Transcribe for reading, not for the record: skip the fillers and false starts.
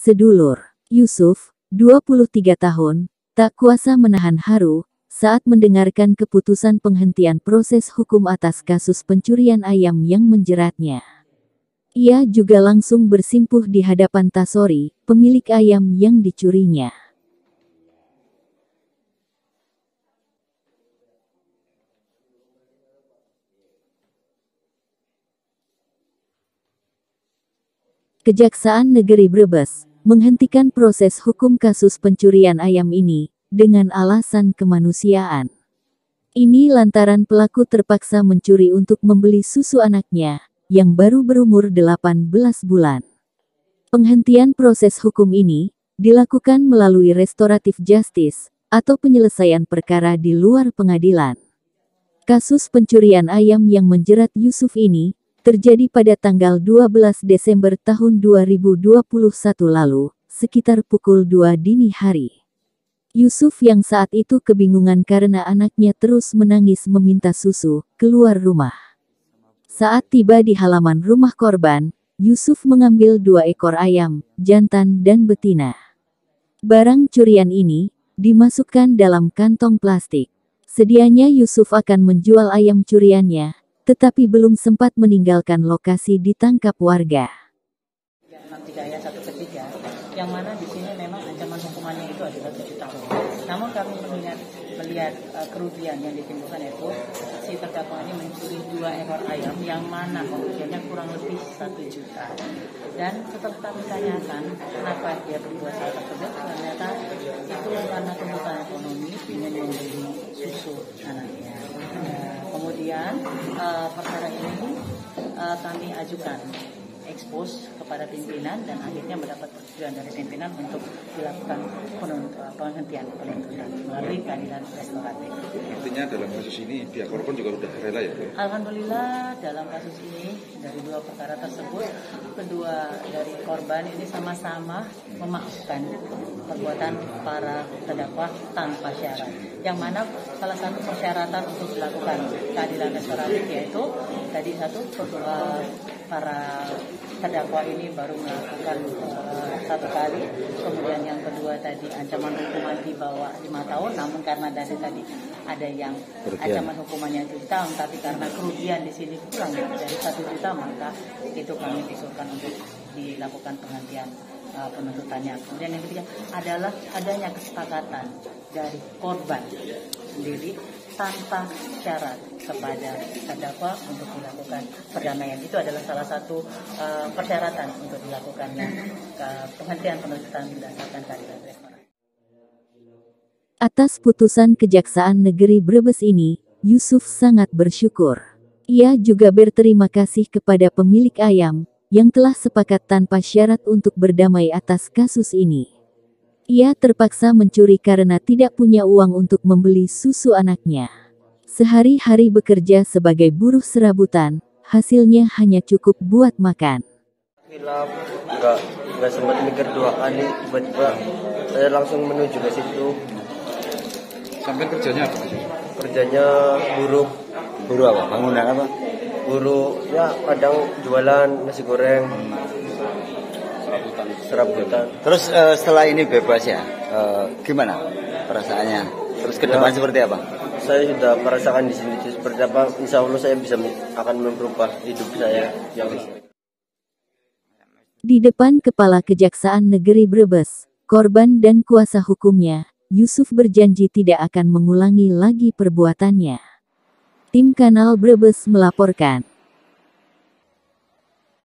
Sedulur Yusuf, 23 tahun, tak kuasa menahan haru saat mendengarkan keputusan penghentian proses hukum atas kasus pencurian ayam yang menjeratnya. Ia juga langsung bersimpuh di hadapan Tasori, pemilik ayam yang dicurinya. Kejaksaan Negeri Brebes menghentikan proses hukum kasus pencurian ayam ini dengan alasan kemanusiaan. Ini lantaran pelaku terpaksa mencuri untuk membeli susu anaknya yang baru berumur 18 bulan. Penghentian proses hukum ini dilakukan melalui restoratif justice atau penyelesaian perkara di luar pengadilan. Kasus pencurian ayam yang menjerat Yusuf ini terjadi pada tanggal 12 Desember tahun 2021 lalu, sekitar pukul 2 dini hari. Yusuf yang saat itu kebingungan karena anaknya terus menangis meminta susu, keluar rumah. Saat tiba di halaman rumah korban, Yusuf mengambil 2 ekor ayam, jantan dan betina. Barang curian ini dimasukkan dalam kantong plastik. Sedianya Yusuf akan menjual ayam curiannya, tetapi belum sempat meninggalkan lokasi ditangkap warga. 63 ayat 1 ke 3, yang mana di sini memang ancaman hukumannya itu adalah 7 tahun. Namun kami melihat kerugian yang ditimbulkan itu si terdakwa ini mencuri 2 ekor ayam yang mana kerugiannya kurang lebih 1 juta. Dan setelah kami tanyakan kenapa dia berbuat hal tersebut, ternyata itu karena kebutuhan ekonomi ingin membeli susu anaknya. Kemudian perkara ini kami ajukan ekspos kepada pimpinan dan akhirnya mendapat persetujuan dari pimpinan untuk dilakukan penghentian penuntutan melalui keadilan restoratif. Artinya dalam kasus ini pihak korban juga sudah rela ya? Alhamdulillah dalam kasus ini dari 2 perkara tersebut, kedua dari korban ini sama-sama memaafkan perbuatan para terdakwa tanpa syarat. Yang mana salah satu persyaratan untuk dilakukan keadilan restoratif yaitu tadi para terdakwa ini baru melakukan 1 kali, kemudian yang kedua tadi ancaman hukuman di bawah 5 tahun, namun karena dari tadi ada yang ancaman hukumannya 7 tahun, tapi karena kerugian di sini kurang dari 1 juta, maka itu kami usulkan untuk dilakukan penghentian penuntutannya. Kemudian yang ketiga adalah adanya kesepakatan dari korban sendiri tanpa syarat kepada terdakwa untuk dilakukan perdamaian. Itu adalah salah satu persyaratan untuk dilakukannya penghentian penuntutan berdasarkan keadilan restoratif. Atas putusan Kejaksaan Negeri Brebes ini, Yusuf sangat bersyukur. Ia juga berterima kasih kepada pemilik ayam yang telah sepakat tanpa syarat untuk berdamai atas kasus ini. Ia terpaksa mencuri karena tidak punya uang untuk membeli susu anaknya. Sehari-hari bekerja sebagai buruh serabutan, hasilnya hanya cukup buat makan. Nggak sempat mikir 2 kali, tiba-tiba saya langsung menuju ke situ. Sampai kerjanya apa? Kerjanya buruh. Buruh apa? Bangunan apa? Buruh, ya kadang jualan nasi goreng. Serabutan. Terus setelah ini bebas ya, gimana perasaannya? Terus ke depan seperti apa? Saya sudah merasakan di sini seperti apa. Insya Allah saya akan merubah hidup saya yang Di depan Kepala Kejaksaan Negeri Brebes, korban dan kuasa hukumnya, Yusuf berjanji tidak akan mengulangi lagi perbuatannya. Tim Kanal Brebes melaporkan.